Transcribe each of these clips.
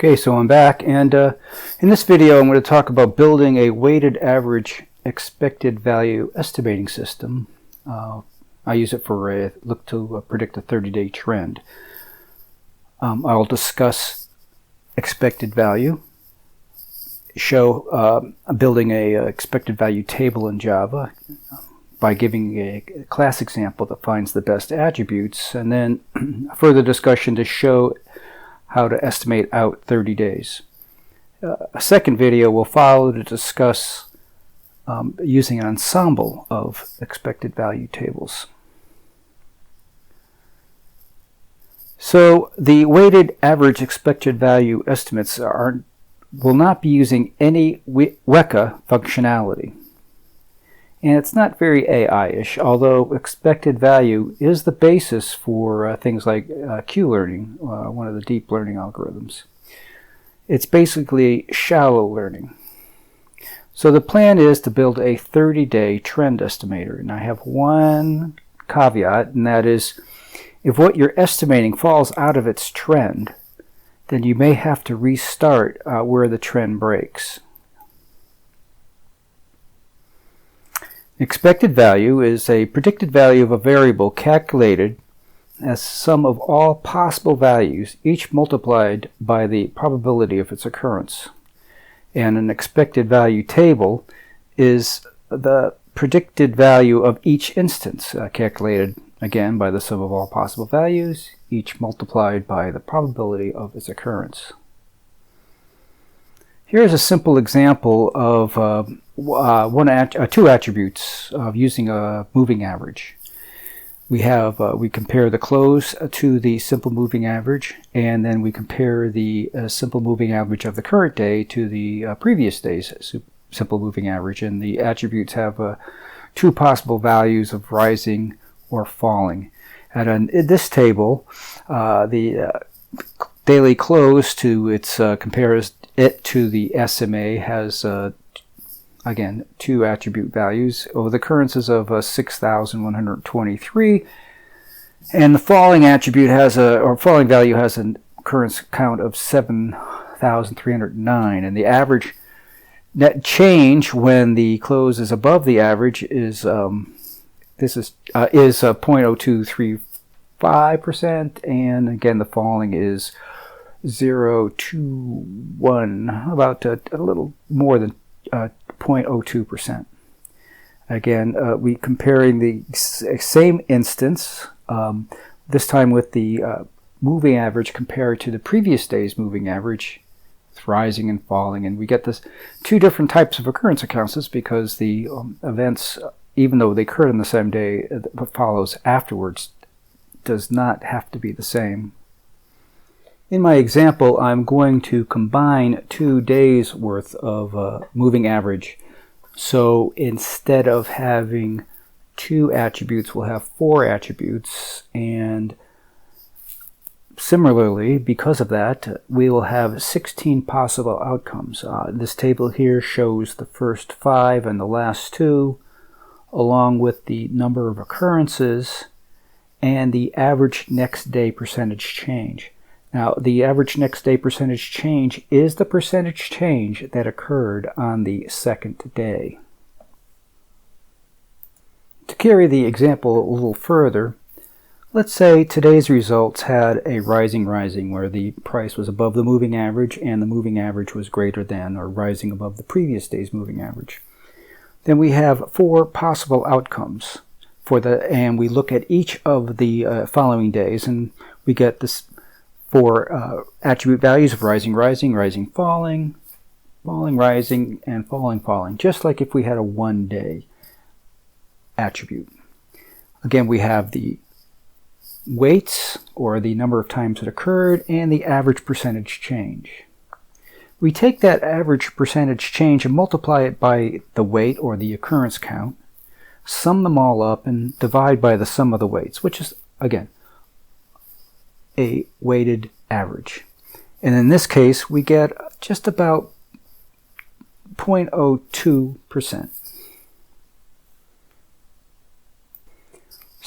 Okay, so I'm back, and in this video I'm going to talk about building a weighted average expected value estimating system. I use it for a look to predict a 30-day trend. I'll discuss expected value, show building a expected value table in Java by giving a class example that finds the best attributes, and then further discussion to show how to estimate out 30 days. A second video will follow to discuss using an ensemble of expected value tables. So the weighted average expected value estimates will not be using any WECA functionality. And it's not very AI-ish, although expected value is the basis for things like Q-learning, one of the deep learning algorithms. It's basically shallow learning. So the plan is to build a 30-day trend estimator. And I have one caveat, and that is if what you're estimating falls out of its trend, then you may have to restart where the trend breaks. Expected value is a predicted value of a variable calculated as sum of all possible values, each multiplied by the probability of its occurrence. And an expected value table is the predicted value of each instance, calculated again by the sum of all possible values, each multiplied by the probability of its occurrence. Here's a simple example of two attributes of using a moving average. We compare the close to the simple moving average, and then we compare the simple moving average of the current day to the previous day's simple moving average. And the attributes have two possible values of rising or falling. And in this table, the daily close to its compares it to the SMA has again two attribute values. The occurrences of 6,123, and the falling attribute has falling value has an occurrence count of 7,309, and the average net change when the close is above the average is 0.0235%, and again the falling is 0.21, about a little more than 0.02%. Again, we comparing the same instance, this time with the moving average compared to the previous day's moving average. It's rising and falling, and we get this two different types of occurrence accounts because the events, even though they occurred on the same day, what follows afterwards does not have to be the same. In my example, I'm going to combine 2 days worth of moving average. So instead of having 2 attributes, we'll have 4 attributes. And similarly, because of that, we will have 16 possible outcomes. This table here shows the first 5 and the last 2, along with the number of occurrences and the average next day percentage change. Now, the average next day percentage change is the percentage change that occurred on the second day. To carry the example a little further, let's say today's results had a rising where the price was above the moving average and the moving average was greater than or rising above the previous day's moving average. Then we have 4 possible outcomes and we look at each of the following days, and we get this 4 attribute values of rising, falling, rising, and falling, just like if we had a 1-day attribute. Again, we have the weights, or the number of times it occurred, and the average percentage change. We take that average percentage change and multiply it by the weight, or the occurrence count, sum them all up, and divide by the sum of the weights, which is, again, a weighted average. And in this case, we get just about 0.02%.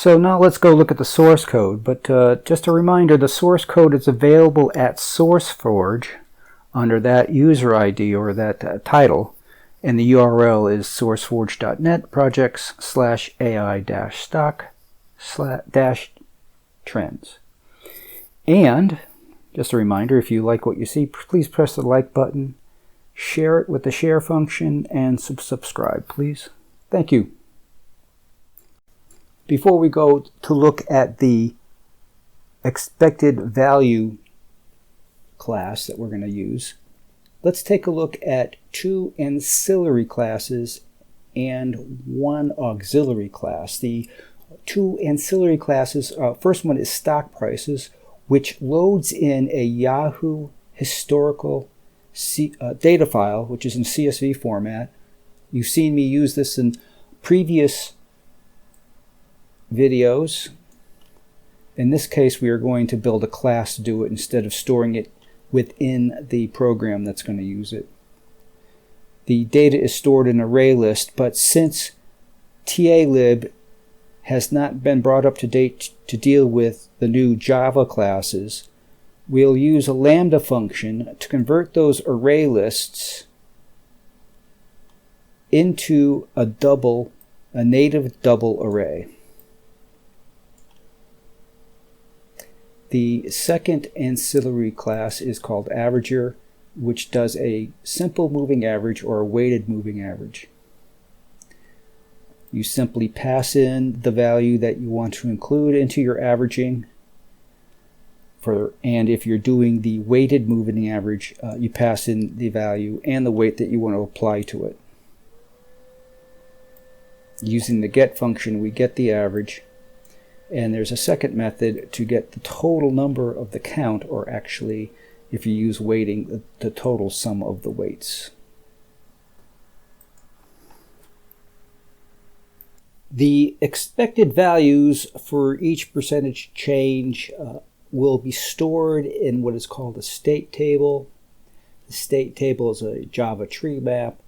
So now let's go look at the source code. But just a reminder, the source code is available at SourceForge under that user ID or that title, and the URL is sourceforge.net projects/AI-stock/trends. And just a reminder, if you like what you see, please press the like button, share it with the share function, and subscribe, please. Thank you. Before we go to look at the expected value class that we're going to use, let's take a look at two ancillary classes and one auxiliary class. The two ancillary classes, first one is stock prices, which loads in a Yahoo historical data file, which is in CSV format. You've seen me use this in previous videos. In this case, we are going to build a class to do it instead of storing it within the program that's going to use it. The data is stored in an array list, but since ta-lib has not been brought up to date to deal with the new Java classes, we'll use a lambda function to convert those array lists into a native double array. The second ancillary class is called averager, which does a simple moving average or a weighted moving average. You simply pass in the value that you want to include into your averaging. And if you're doing the weighted moving average, you pass in the value and the weight that you want to apply to it. Using the get function, we get the average. And there's a second method to get the total number of the count, or actually, if you use weighting, the total sum of the weights. The expected values for each percentage change will be stored in what is called a state table. The state table is a Java tree map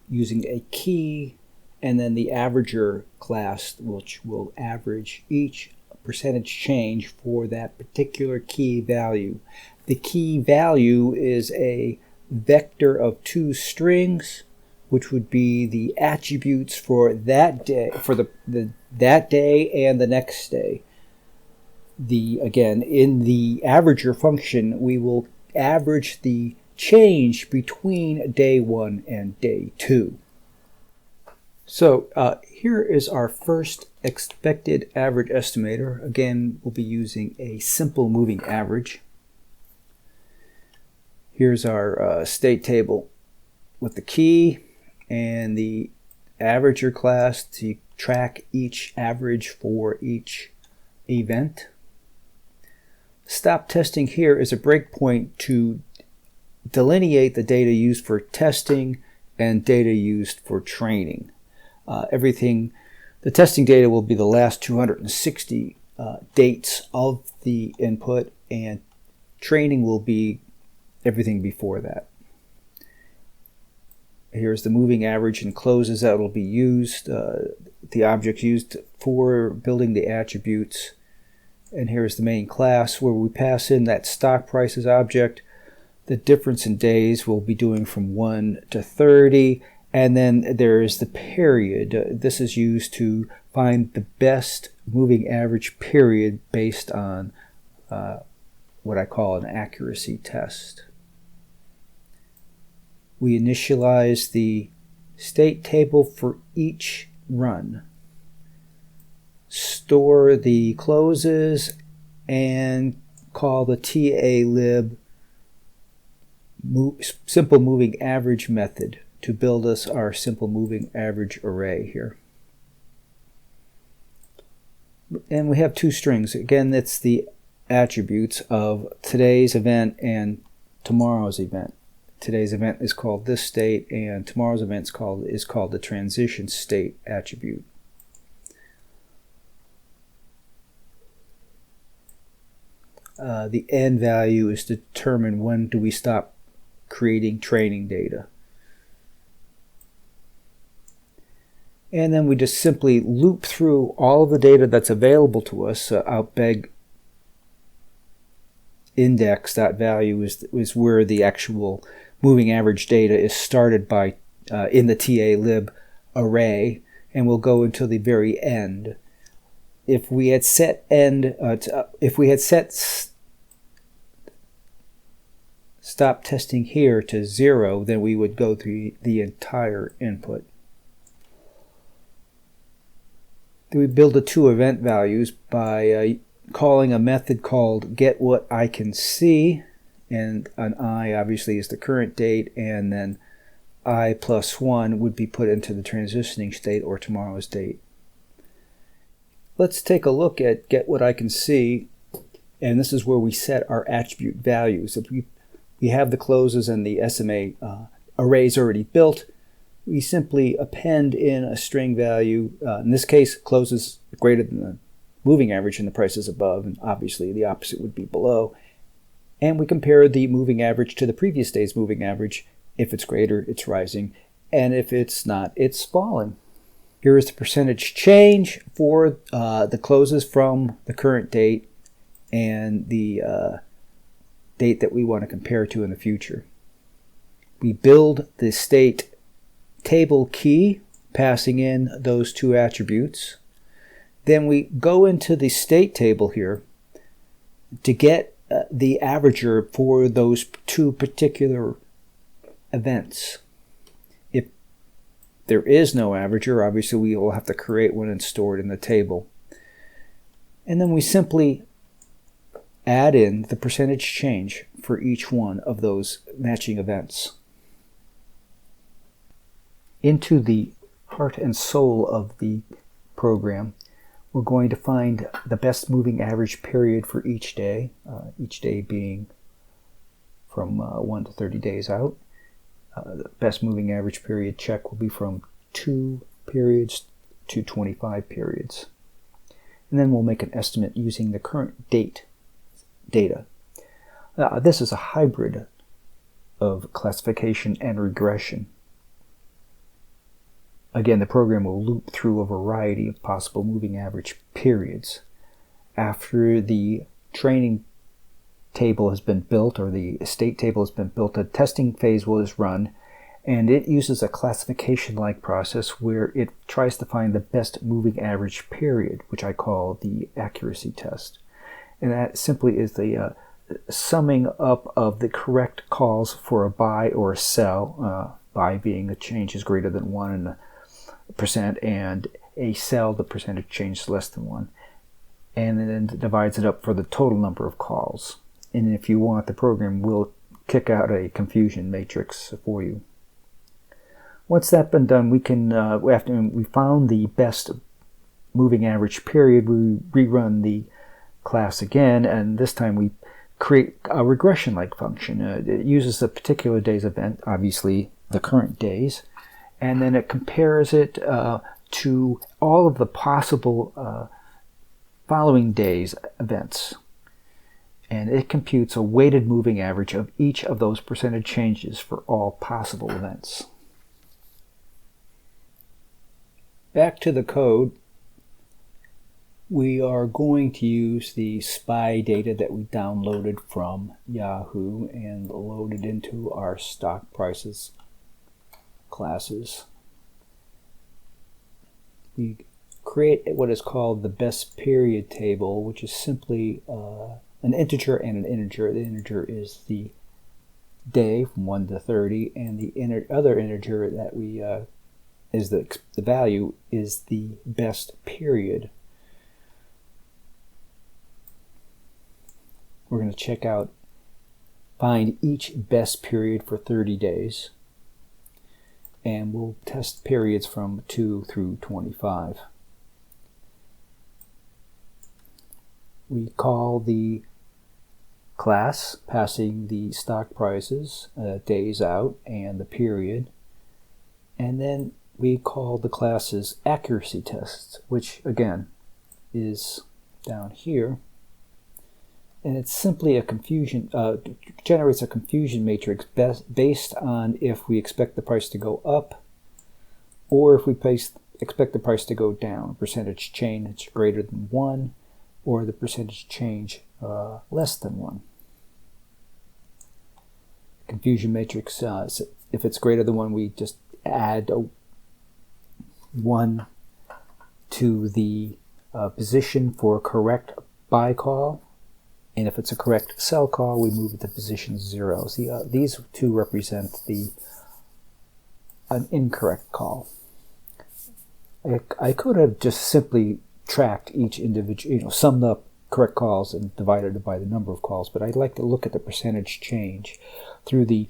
using a key, and then the averager class, which will average each percentage change for that particular key value. The key value is a vector of two strings, which would be the attributes for that day, that day and the next day. Again, in the averager function, we will average the change between day 1 and day 2. So here is our first expected average estimator. Again, we'll be using a simple moving average. Here's our state table with the key and the averager class to track each average for each event. Stop testing here is a breakpoint to delineate the data used for testing and data used for training. The testing data will be the last 260 dates of the input, and training will be everything before that. Here's the moving average and closes that will be used, the objects used for building the attributes. And here's the main class where we pass in that stock prices object. The difference in days we'll be doing from 1 to 30. And then there is the period. This is used to find the best moving average period based on what I call an accuracy test. We initialize the state table for each run, store the closes, and call the ta-lib simple moving average method to build us our simple moving average array here. And we have two strings. Again, that's the attributes of today's event and tomorrow's event. Today's event is called this state, and tomorrow's event is called the transition state attribute. The end value is to determine when do we stop creating training data. And then we just simply loop through all of the data that's available to us. I'll beg index.value is where the actual moving average data is started by in the ta-lib array, and will go until the very end. If we had set stop testing here to 0, then we would go through the entire input. Then we build the two event values by calling a method called getWhatICanSee, and an I obviously is the current date, and then I plus 1 would be put into the transitioning state or tomorrow's date. Let's take a look at getWhatICanSee, and this is where we set our attribute values. If we have the closes and the estimate arrays already built, we simply append in a string value. In this case, closes greater than the moving average and the prices above, and obviously the opposite would be below. And we compare the moving average to the previous day's moving average. If it's greater, it's rising, and if it's not, it's falling. Here is the percentage change for the closes from the current date and the date that we want to compare to in the future. We build the state table key, passing in those two attributes. Then we go into the state table here to get the averager for those two particular events. If there is no averager, obviously we will have to create one and store it in the table. And then we simply add in the percentage change for each one of those matching events. Into the heart and soul of the program, we're going to find the best moving average period for each day being from 1 to 30 days out. The best moving average period check will be from 2 periods to 25 periods. And then we'll make an estimate using the current date data. This is a hybrid of classification and regression. Again, the program will loop through a variety of possible moving average periods. After the training table has been built, or the state table has been built, a testing phase is run, and it uses a classification-like process where it tries to find the best moving average period, which I call the accuracy test. And that simply is the summing up of the correct calls for a buy or a sell, buy being a change is greater than 1%, and a sell, the percentage change is less than 1, and then divides it up for the total number of calls. And if you want, the program will kick out a confusion matrix for you. Once that's been done, we can, after we found the best moving average period, we rerun the class again, and this time we create a regression-like function. It uses a particular day's event, obviously the current days, and then it compares it to all of the possible following days' events. And it computes a weighted moving average of each of those percentage changes for all possible events. Back to the code, we are going to use the SPY data that we downloaded from Yahoo and loaded into our stock prices classes. We create what is called the best period table, which is simply an integer and an integer. The integer is the day from 1 to 30, and the other integer that we is the value is the best period. We're going to find each best period for 30 days, and we'll test periods from 2 through 25. We call the class passing the stock prices, days out, and the period, and then we call the classes accuracy tests, which again is down here, and it's simply a confusion, generates a confusion matrix based on if we expect the price to go up or if we expect the price to go down. Percentage change greater than 1 or the percentage change less than 1. confusion matrix. If it's greater than 1, we just add a 1 to the position for a correct buy call. And if it's a correct sell call, we move it to position 0. See, these two represent an incorrect call. I could have just simply tracked each individual, summed up correct calls and divided it by the number of calls, but I'd like to look at the percentage change through the,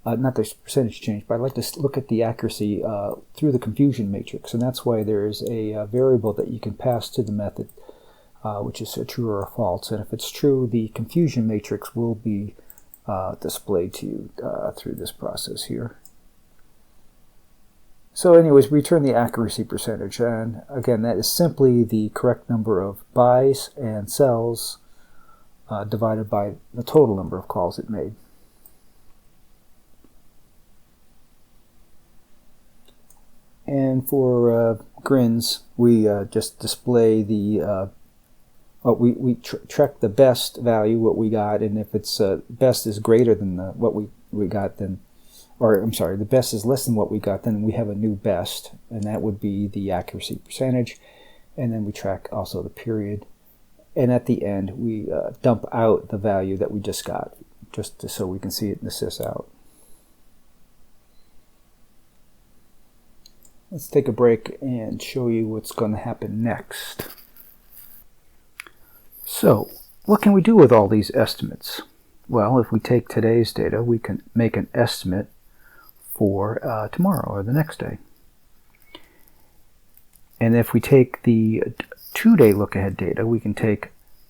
not the percentage change, but I'd like to look at the accuracy through the confusion matrix, and that's why there's a variable that you can pass to the method, which is a true or a false, and if it's true, the confusion matrix will be displayed to you through this process here. So anyways, we return the accuracy percentage, and again, that is simply the correct number of buys and sells divided by the total number of calls it made. And for grins, we just display the we track the best value, what we got, and if it's best is greater than what we got, then, or I'm sorry, the best is less than what we got, then we have a new best, and that would be the accuracy percentage. And then we track also the period, and at the end we dump out the value that we just got, just so we can see it in the sys-out. Let's take a break and show you what's going to happen next. So, what can we do with all these estimates? Well, if we take today's data, we can make an estimate for tomorrow or the next day. And if we take the 2-day look-ahead data, we can take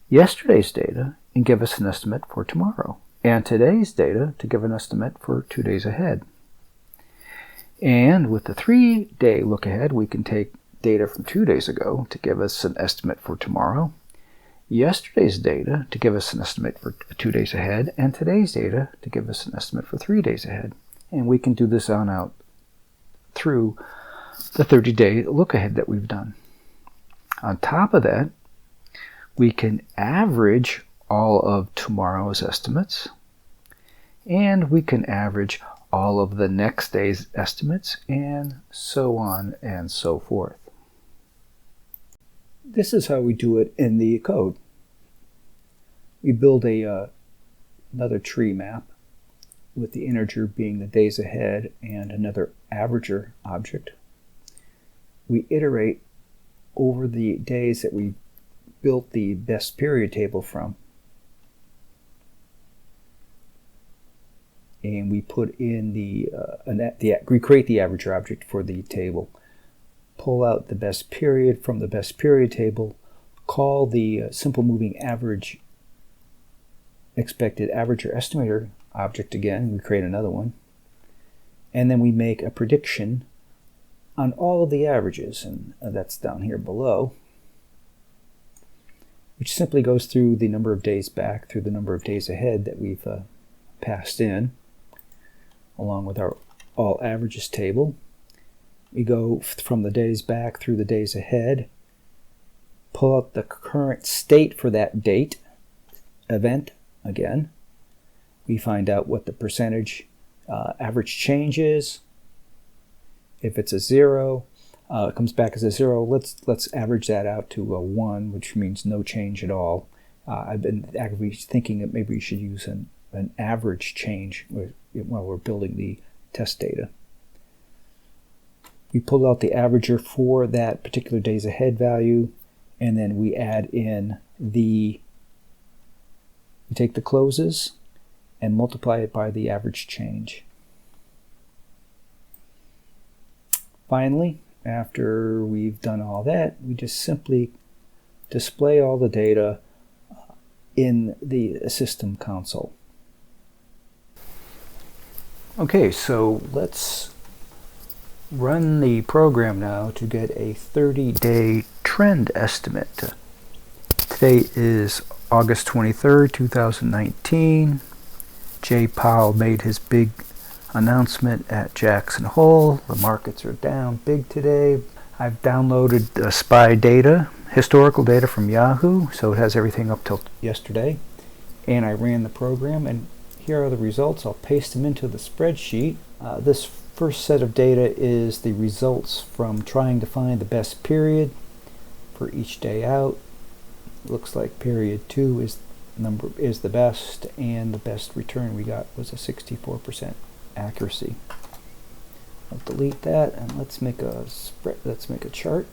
yesterday's data and give us an estimate for tomorrow, and today's data to give an estimate for 2 days ahead. And with the 3-day look-ahead, we can take data from 2 days ago to give us an estimate for tomorrow, yesterday's data to give us an estimate for 2 days ahead, and today's data to give us an estimate for 3 days ahead. And we can do this on out through the 30-day look-ahead that we've done. On top of that, we can average all of tomorrow's estimates, and we can average all of the next day's estimates, and so on and so forth. This is how we do it in the code. We build another tree map with the integer being the days ahead and another averager object. We iterate over the days that we built the best period table from, and we put in we create the averager object for the table, pull out the best period from the best period table, call the simple moving average expected averager estimator object again, we create another one, and then we make a prediction on all of the averages, and that's down here below, which simply goes through the number of days back through the number of days ahead that we've passed in, along with our all averages table. We go from the days back through the days ahead, pull out the current state for that date event again. We find out what the percentage average change is. If it's a 0, it comes back as a 0. Let's average that out to a 1, which means no change at all. I've been actively thinking that maybe we should use an average change while we're building the test data. We pull out the averager for that particular days ahead value, and then we add in we take the closes and multiply it by the average change. Finally, after we've done all that, we just simply display all the data in the system console. Okay, so let's run the program now to get a 30-day trend estimate. Today is August 23rd, 2019. Jay Powell made his big announcement at Jackson Hole. The markets are down big today. I've downloaded the SPY data, historical data from Yahoo, so it has everything up till yesterday. And I ran the program, and here are the results. I'll paste them into the spreadsheet. This first set of data is the results from trying to find the best period for each day out. Looks like period 2 is the best, and the best return we got was a 64% accuracy. I'll delete that and let's make a chart.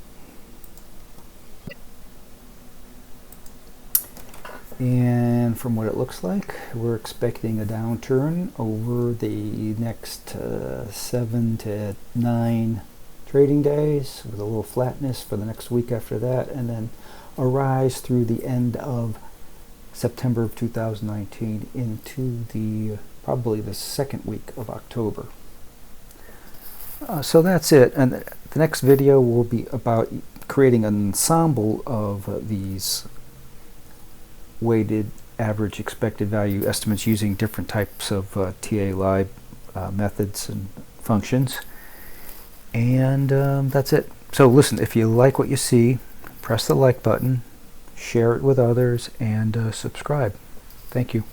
And from what it looks like, we're expecting a downturn over the next 7 to 9 trading days, with a little flatness for the next week after that, and then a rise through the end of September of 2019 into probably the second week of October. So that's it, and the next video will be about creating an ensemble of these weighted average expected value estimates using different types of ta-lib methods and functions. And that's it. So listen, if you like what you see, press the like button, share it with others, and subscribe. Thank you.